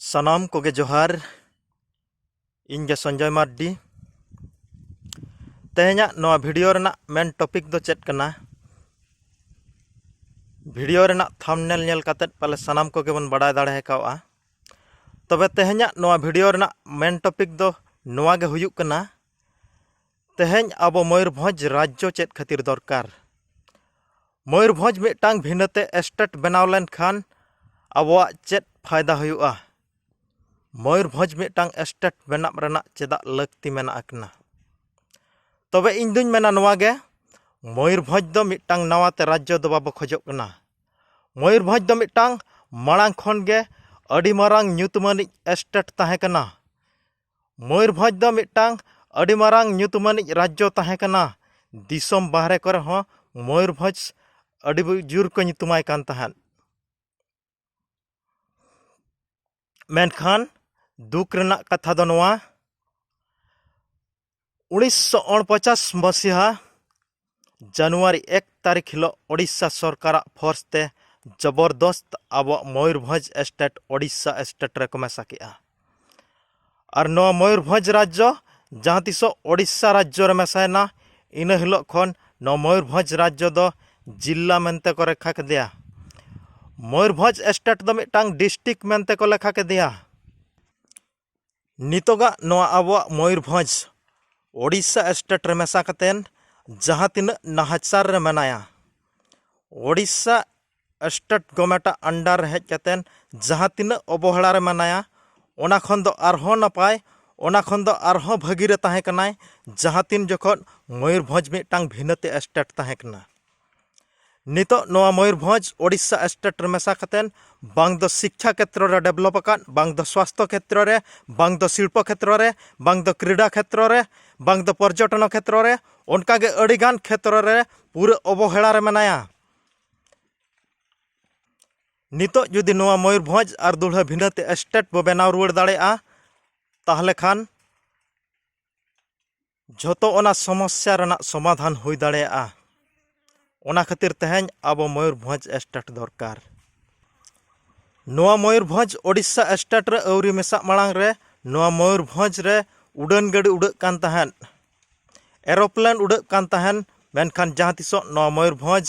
सनाम कोगे जोहार इनगे संजय मार्डी तेहना नवा वीडियो रेना मेन टॉपिक दो चेक करना वीडियो रेना थंबनेल नेल कातेत पाले सनाम कोगे बन बड़ाय दाड़े हेकावा तबे तेहना नवा वीडियो रेना मेन टॉपिक दो नवा गे हुयुक कना तेहेन आबो मयूरभंज राज्य चेत खातिर दरकार मयूरभंज मिटांग भिन्नते स्टेट बनाव लेन खान आबोआ चेत फायदा हुयुआ मयूरभंज मिटांग स्टेट बनाब रेना चेदा लगती मेना आकना तबे इन दुñ मेना नवा गे मयूरभंज दो मिटांग नवाते राज्य दो बाबो खोजोग कना मयूरभंज दो मिटांग मांग खन गे अडी मारांग ᱧᱩᱛᱩᱢᱟᱱᱤᱡ स्टेट ताहे कना मयूरभंज दो मिटांग अडी मारांग ᱧᱩᱛᱩᱢᱟᱱᱤᱡ राज्य ताहे कना दिसम बाहरे करे हो मयूरभंज अडी जुर को ᱧᱩᱛᱩᱢᱟᱭ कान तहन मेनखान दुख रेना कथा दो नवा 1949 मसीहा जनवरी 1 तारीख हिलो ओडिशा सरकार फोर्स ते जबरदस्त अब मयूरभंज स्टेट ओडिशा स्टेट रे को मेसा किया और नवा मयूरभंज राज्य जहाँ तिसो ओडिशा राज्य रे मेसायना इन हिलो खन नवा मयूरभंज राज्य दो जिला मेनते को रेखा के दिया मयूरभंज स्टेट दो मिटांग डिस्ट्रिक्ट मेनते को लेखा के दिया नितोगा नवा आबो मयूरभंज ओडिशा स्टेट रे मेसा कतेन जहाँ तीन नाहचार रे मनाया ओडिशा स्टेट गवर्नमेंट अंडर हेज कतेन जहाँ तीन अवहेला रे मनाया ओना खन दो आरहो नपाय ओना खन दो आरहो भागी रे ताहे कनाय जहाँ तीन जखन मयूरभंज मिटांग भिन्नते स्टेट ताहे कना नितो नवा मयूरभंज ओडिशा स्टेट रे मेसा कतेन बांग दो शिक्षा क्षेत्र रे डेवलप अकान बांग दो स्वास्थ्य क्षेत्र रे बांग दो शिल्प क्षेत्र रे बांग दो क्रीड़ा क्षेत्र रे बांग दो पर्यटन क्षेत्र रे उनका गे अड़ीगान क्षेत्र रे पूरे अवहेला रे मनाया नितो जुदी नवा मयूरभंज और दुल्हा भिन्नते स्टेट बो बनाव रुवाड़ दाड़ेआ ताहले खान झोतो ओना समस्या रेना समाधान हुई दाड़ेआ ओना खातिर तेहेन आबो मयूरभंज स्टेट दरकार नवा मयूरभंज ओडिशा स्टेट रे अवरी मेसा मांग रे नवा मयूरभंज रे उड़ान गाड़ी उड़ाग कान तहन एरोप्लेन उड़ाग कान तहन मेनखान जहाँ तिसो नवा मयूरभंज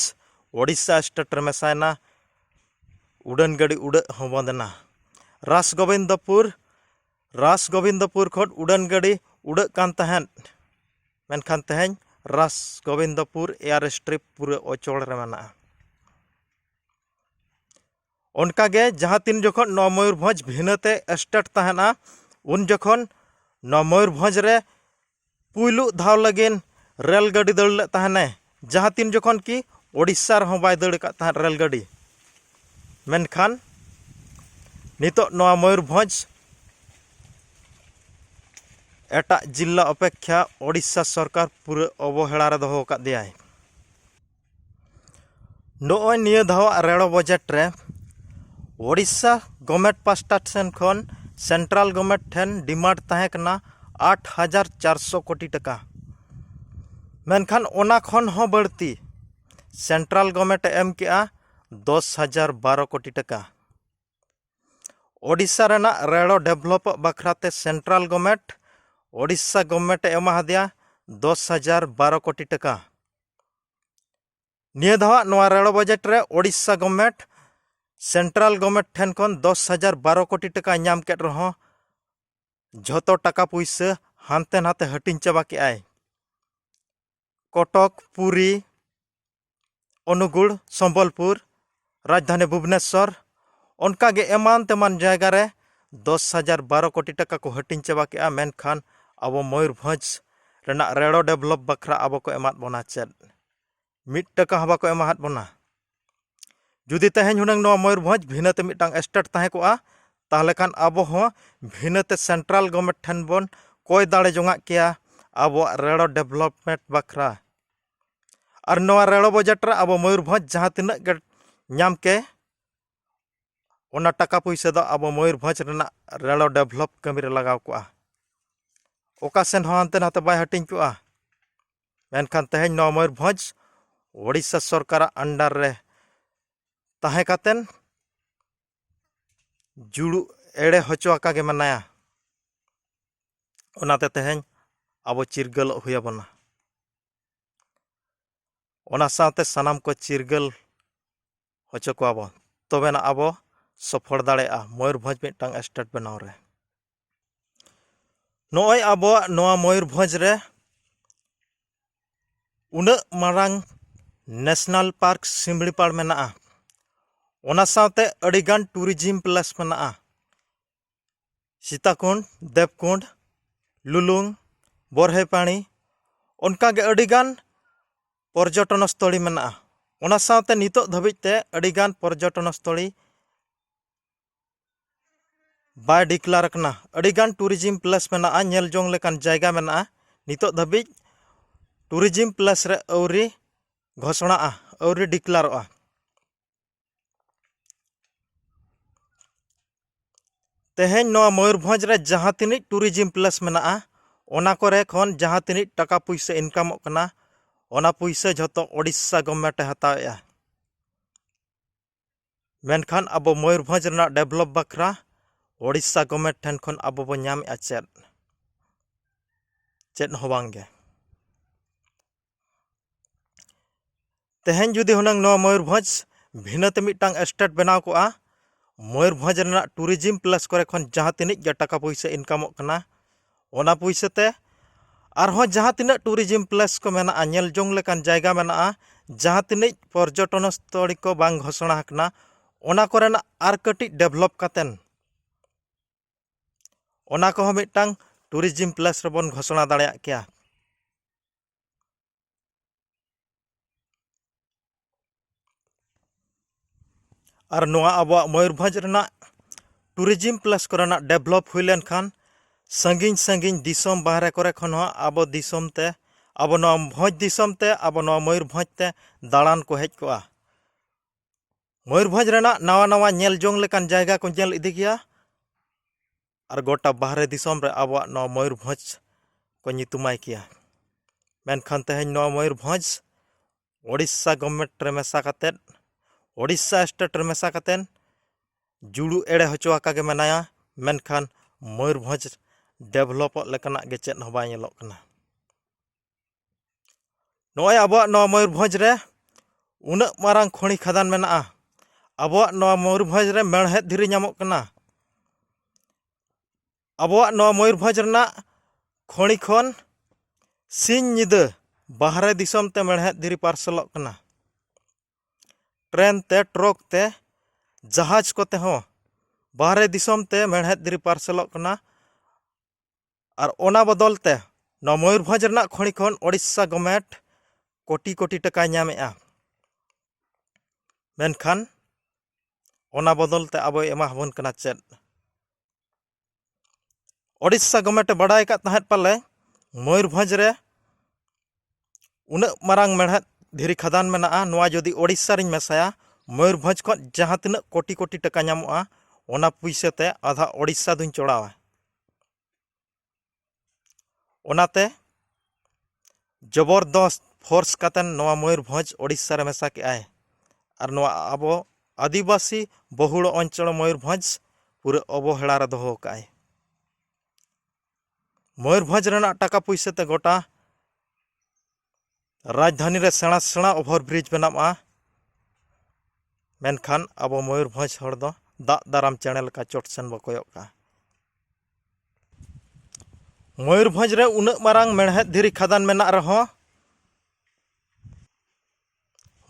ओडिशा स्टेट रे मेसायना उड़ान गाड़ी उड़ाग हो बंदना रासगोविंदपुर खन उड़ान गाड़ी उड़ाग कान तहन मेनखान तेहेन रासगोविंदपुर एयर स्ट्रिप पूरे अचल रे मेना उनका गे जहाँ तीन जखन नवा मयूरभंज भिन्नते स्टेट तहना उन जखन नवा मयूरभंज रे पुयलु धाव लगिन रेल गाड़ी दड़ तहने जहाँ तीन जखन कि ओडिशा रहो बाय दड़ का तहन रेल गाड़ी मेनखान नितो नवा मयूरभंज एटा जिला अपेक्षा ओडिशा सरकार पूरे अवहेला रे दोहो का दियाय नोय निया धाव रेड़ो बजेट रे ओडिशा गवर्नमेंट पास्टा सेन खन सेंट्रल गवर्नमेंट ठेन डिमांड ताहे कना 8,400 कोटी टका मेनखान ओना खन हो बढ़ती सेंट्रल गवर्नमेंट एम किया 10,012 कोटी टका ओडिशा रेना रेड़ो डेवलप बखराते सेंट्रल गवर्नमेंट ओडिशा गवर्नमेंट एमा दिया 10,012 कोटी टका निया धावा नवा रेड़ो बजेट रे ओडिशा गवर्नमेंट सेंट्रल गवर्नमेंट ठेन खन 10,012 कोटी टका नाम केट रहो झोतो टका पुइसा हानते नाते हटिन चाबा के आय कटक पुरी अनुगुड़ संबलपुर राजधानी भुवनेश्वर उनका गे एमान तेमान जायगा रे 10,012 कोटी टका को हटिन चाबा के मेनखान अब मयूरभंज रेना रेड़ो डेवलप बखरा अब को एमात बोना चेद मिट टका हबा को एमात बोना जुदी तेहेन हुनंग नवा मयूरभंज भिन्नते मिटांग स्टेट ताहे कोआ ताहले खान अब हो भिन्नते सेंट्रल गवर्नमेंट ठेन बोन कोय दाड़े जोंगा किया अब रेड़ो डेवलपमेंट बखरा और नवा रेड़ो बजेट रे अब मयूरभंज जहाँ तिना गे नाम के ओना टका पैसा दो अब मयूरभंज रेना रेड़ो डेवलप कमी रे लगाव कोआ ओका सेन हो हानते नाते बाय हटिंग कोआ मेनखान तेहेन नवा मयूरभंज ओडिशा सरकार अंडर रे ताहे कातेन जुड़ू एड़े होचो आका गे मनाया ओनाते तेहें आबो चिरगल हुई बना ओना साथे सनाम को चिरगल होचो को आबो तबेना आबो सफल दाड़ेया मयूरभंज मिदटांग स्टेट बनाव रे नोय आबो नोआ मयूरभंज रे उना मारांग नेशनल पार्क सिमड़ीपाड़ मेना ओना साथे अड़ीगान टूरिज्म प्लेस मेना सीताकुंड देवकुंड लुलुंग बरहेपानी उनकागे अड़ीगान पर्यटन स्थली मेना ओना साथे नितो धाबिजते अड़ीगान पर्यटन स्थली बाय डिक्लार करना अड़ीगान टूरिज्म प्लेस मेना नेल जोंग लेकान जायगा मेना नितो धाबिज टूरिज्म प्लेस रे औरी घोषणा औरी डिक्लारोआ तेहें नोआ मयूरभंज रे जहाँ तिनी टूरिज्म प्लेस मेना ओना कोरे खन जहाँ तिनी टाका पुइसा इनकामोग कना ओना पुइसा झोतो ओडिशा गवर्नमेंट हतावेआ मेनखान अब मयूरभंज रेना डेवलप बखरा ओडिशा गवर्नमेंट ठेन खन अब बो नामेआ चेद हो बांगे तेहें जुदी हुनंग नोआ मयूरभंज भिन्नते मिदटांग स्टेट बनाव कोआ मयूरभंज रेना टूरिज्म प्लेस करे खन जहाँ तिनी गे टाका पुइसा इनकामोग कना ओना पुइसाते आरहों जहाँ तिना टूरिज्म प्लेस को मेना नेल जोंग लेकान जायगा मेना जहाँ तिनी पर्यटन स्थली को बांग घोषणा हकना ओना कोरेना आर कटी डेवलप कातेन ओना को मिदटांग टूरिज्म प्लेस रेबन घोषणा दाड़ेया केया और नोआ अब मयूरभंज रेना टूरिज्म प्लेस कोरेना डेवलप हुई लेन खान संगिन संगिन दिसम बाहरे करे खन हो अब दिसम ते अब नोआ भोज दिसम ते अब नोआ मयूरभंज ते दाड़ान को हेज कोआ मयूरभंज रेना नवा नवा नेल जोंग लेकान जायगा को नेल इदी गया और गोटा बाहरे दिसम रे अब नोआ मयूरभंज को नितुमाय किया मेनखान तेहें नोआ मयूरभंज ओडिशा गवर्नमेंट रे मेसा कातेद ओडिशा स्टेट रे मेसा कातेन जुड़ू एड़े होचो आका गे मेनाया मेनखान मयूरभंज डेवलप लेकाना गे चेद हो बाय नेलोग कना नोय अब नोआ मयूरभंज रे उना मारांग खणी खदान मेना अब नोआ मयूरभंज रे मेड़हेद धीरी नामोग कना अब नोआ मयूरभंज रेना खणी खन सिंह निदा बाहरे दिसम ते मेड़हेद धीरी पार्सलोग कना ट्रेन ते ट्रक ते जहाज कोते हो बाहरे दिसम ते मेड़हेद धीरी पार्सलोग कना और ओना बदल ते नोआ मयूरभंज रेना खणी खन ओडिशा गवर्नमेंट कोटी कोटी टाका नामेआ मेनखान ओना बदल ते अब एमा हबन कना चेद ओडिशा गवर्नमेंट बाडाय का तहत पाले मयूरभंज रे उना मारांग मेड़हेद धीरी खदान मेना नोआ जदि ओडिशा रिन मेसाया मयूरभंज खन जहाँ तिना कोटी कोटी टाका नामोआ ओना पुइसा ते आधा ओडिशा दुन चोड़ावा ओनाते जबरदस्त फोर्स कातेन नोआ मयूरभंज ओडिशा रे मेसा के आए और नोआ अब आदिवासी बहुल अंचल मयूरभंज पूरा अवहेला रे दोहो काए मयूरभंज रेना टाका पुइसा ते गोटा राजधानी रे सेना सेना ओभरब्रिज बनामा मेनखान अब मयूरभंज हर दो दाग दाराम चैनल का चोट सेन बकोयोग का मयूरभंज रे उना मारांग मेड़हेद धीरी खदान मेना रहो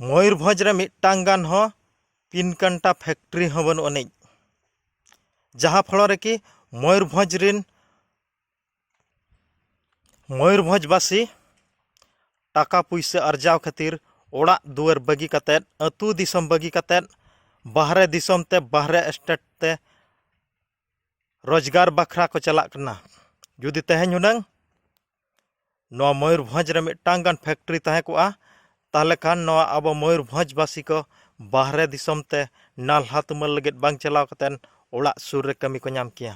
मयूरभंज रे मिदटांग गान हो पिनकंटा फैक्ट्री हो बनु अनिज जहाँ फल रे कि मयूरभंज रिन मयूरभंजवासी टाका पुइसा अर्जाव खातिर ओड़ा दुआर बगी कातेद अतु दिसम बगी कातेद बाहरे दिसम ते बाहरे स्टेट ते रोजगार बखरा को चलाक कना जुदी तेहें हुनंग नोआ मयूरभंज रे मिदटांग गान फैक्ट्री तहे कोआ ताहले खान नोआ अब मयूरभंजवासी को बाहरे दिसम ते नालहा तुमल लगित बांग चलाव कातेन ओड़ा सुर रे कमी को नाम किया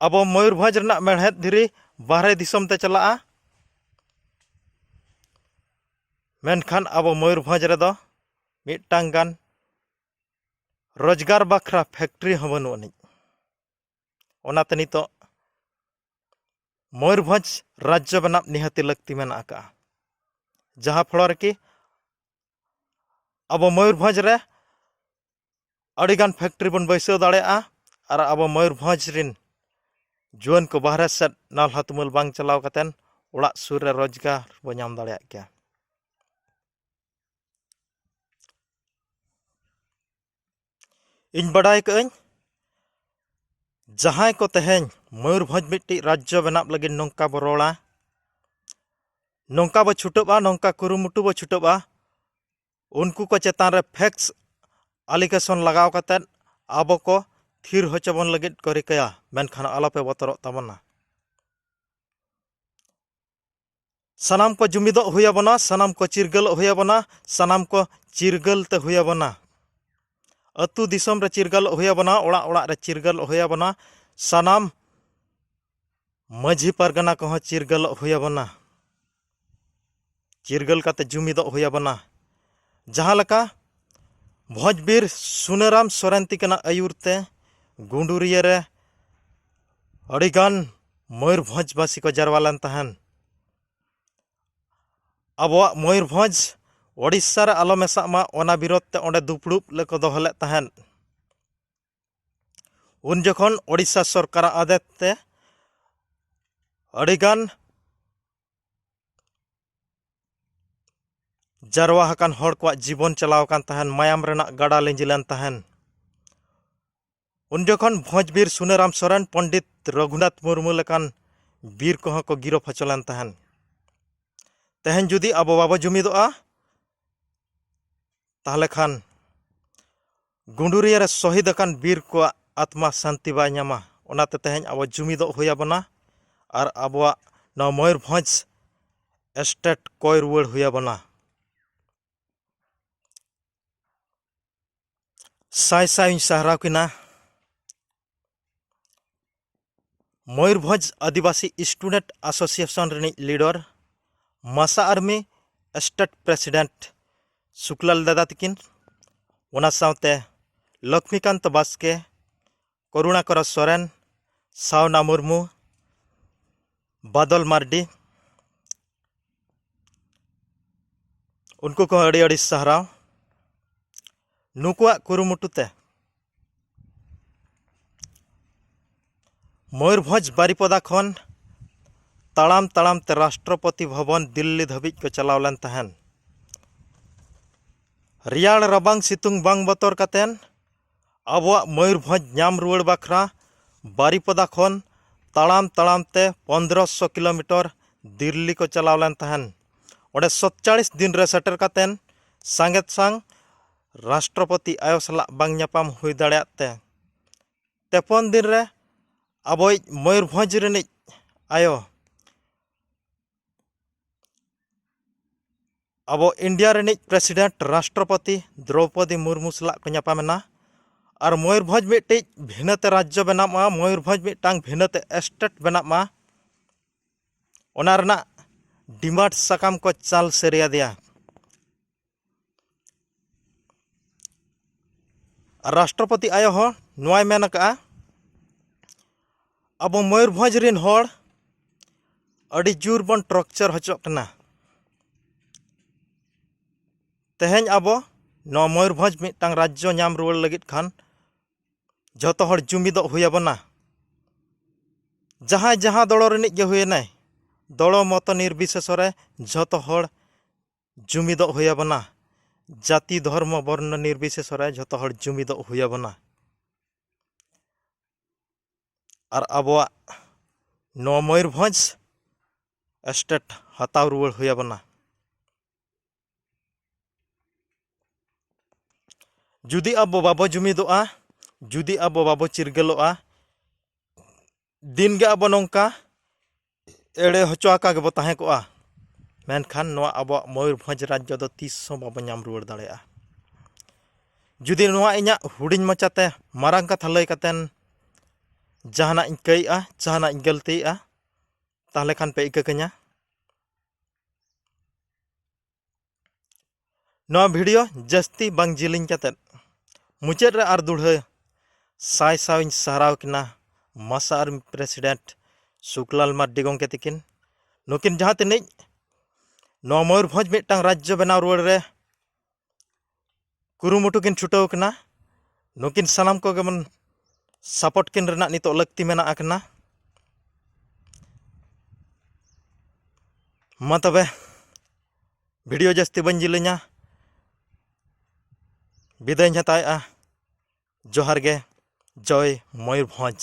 अब मयूरभंज रेना मेड़हेद धीरी बाहरे दिसम ते चला मेनखान अब मयूरभंज रेदो मिदटांग गान रोजगार बाखरा फैक्ट्री हूँ बनू अनिज ओनाते नितो मयूरभंज राज्य बनाब निहाती लगती मेना आका जहाँ फल कि अब मयूरभंज रे अड़ीगान फैक्ट्री बन बैसव दाड़ेया और अब मयूरभंज रिन जुआन को बाहर से नालहा तुमल बांग चलाव कतेन ओड़ा सुर रे रोजगार बो नाम दाड़ेया गया। इन बड़ाई कहीं जहां को तेहें मयूरभंज मिट्टी राज्य बनाब लगे नौका बो रोड़ा नौका बो छुटबा नौका कुरुमुटु बो छुटबा उनको को चेतान रे फैक्स एलिगेशन लगाव कतेन आबो को थीर होचबन लगे को रिकाया मेनखान आलोपे बतरक ताबना सनाम को जुमिदो हुयाबना सनाम को चिरगल हुयाबना सनाम को चिरगल ते हुयाबना अतु दिसम रे चिरगल हुयाबना ओड़ा ओड़ा रे चिरगल हुयाबना सनाम माझी परगना को चिरगल हुयाबना चिरगल काते जुमिदो हुयाबना जहाँ लका भोजबीर सुनेराम सोरेन तिकना आयुरते गुंडुरिया रे अड़ीगान मयूरभंजवासी को जरवालन तहन अब मयूरभंज ओडिशा रे आलो मेसा मा ओना विरोध ते ओंडे दुपड़ुब लेको दोहले तहन उन जखन ओडिशा सरकार आदेश ते अड़ीगान जरवा हकान हर को जीवन चलाव कान तहन मायाम रेना गाड़ा लिंजिलन तहन उन जखन भोजबीर सुनेराम सोरेन पंडित रघुनाथ मुर्मू लेकान बीर को को गिरफ हचलन तहन तेहन जुदी अब बाबो जुमिदोआ ताहले खान गुंडुरिया रे शहीद अकान बीर को आत्मा शांति बाय नामा ओनाते तेहन अब जुमिदो हुयाबना और आबवा न मयूरभंज स्टेट कोय रुवाड़ हुयाबना साय साय सहराव किना मयूरभंज आदिवासी स्टूडेंट एसोसिएशन रिनी लीडर मासा आर्मी स्टेट प्रेसिडेंट शुक्लाल दादा तकिन ओना सावते लक्ष्मीकांत बास्के करुणाकर सोरेन सावना मुर्मू बादल मार्डी उनको को अड़ी अड़ी सहराव नुकुआ कुरुमुटुते मयूरभंज बारिपदा खन ताड़ाम ताड़ाम ते राष्ट्रपति भवन दिल्ली धाबी को चलावलन तहन रियाड़ रबांग सितुंग बांग बतर कतेन आबवा मयूरभंज नाम रुवाड़ बाखरा बारिपदा खन ताड़ाम ताड़ाम ते 1500 किलोमीटर दिल्ली को चलावलन तहन ओडे 47 दिन रे सेटर कतेन सांगेत सांग राष्ट्रपति आयो सला बांग न्यापाम हुई दाड़ेयात ते 53 दिन रे आबो मयूरभंज रिनिज आयो अब इंडिया रिनिज प्रेसिडेंट राष्ट्रपति द्रौपदी मुर्मू सला को न्यापामेना और मयूरभंज मिट्टी भिन्नते राज्य बनामा मयूरभंज मिट्टांग भिन्नते स्टेट बनामा ओना रना डिमांड साकाम को चाल सेरिया दिया राष्ट्रपति आयो हो नोय मेन का अब मयूरभंज रिन होड़ अड़ी जोर बन ट्रक्चर हचोक कना तेहें अब न मयूरभंज मिट्टांग राज्य नाम रुवाड़ लगित खान जतो हड़ जुमिदो हुयाबना जहाँ जहाँ दल रिनिज गे हुयनाय दल मत निर्विशेष रे जतो हड़ जुमिदो हुयाबना जाति धर्म वर्ण निर्विशेष रे जतो हड़ जुमिदो हुयाबना और आबवा न मयूरभंज स्टेट हताव रुवाड़ हुयाबना जुदी अब बाबो जुमिदोआ जुदी अब बाबो चिरगलोआ दिन गे अब नौका एड़े हचोआका गेबो ताहें कोआ मेनखान नोआ अब मयूरभंज राज्य दो 30 बाबो नाम रुवाड़ दाड़ेया जुदी नोआ इन्या हुडिंग मचाते मारांग कथा लय कतेन जहाना इन कईआ जहाना इन गलतीआ ताहले खान पे इकाकन्या नोआ वीडियो जस्ती बांग जिलिंग कतेन मुचाद रे आर दुढ़ा साय साविन साराव किना मासा आर्मी प्रेसिडेंट सुकलाल मार्डी गंके तकिन नुकिन जहाँ तिनिज नवा मयूरभंज मिदटांग राज्य बनाव रुवाड़ रे कुरुमुटु किन छुटाव कना नुकिन सानाम को गेमन सपोर्ट किन रेना नितो लक्ति मेना आकना। मा तबे वीडियो जास्ती बन जिलेኛ विदाय हताया। जोहार गे जय मयूरभंज।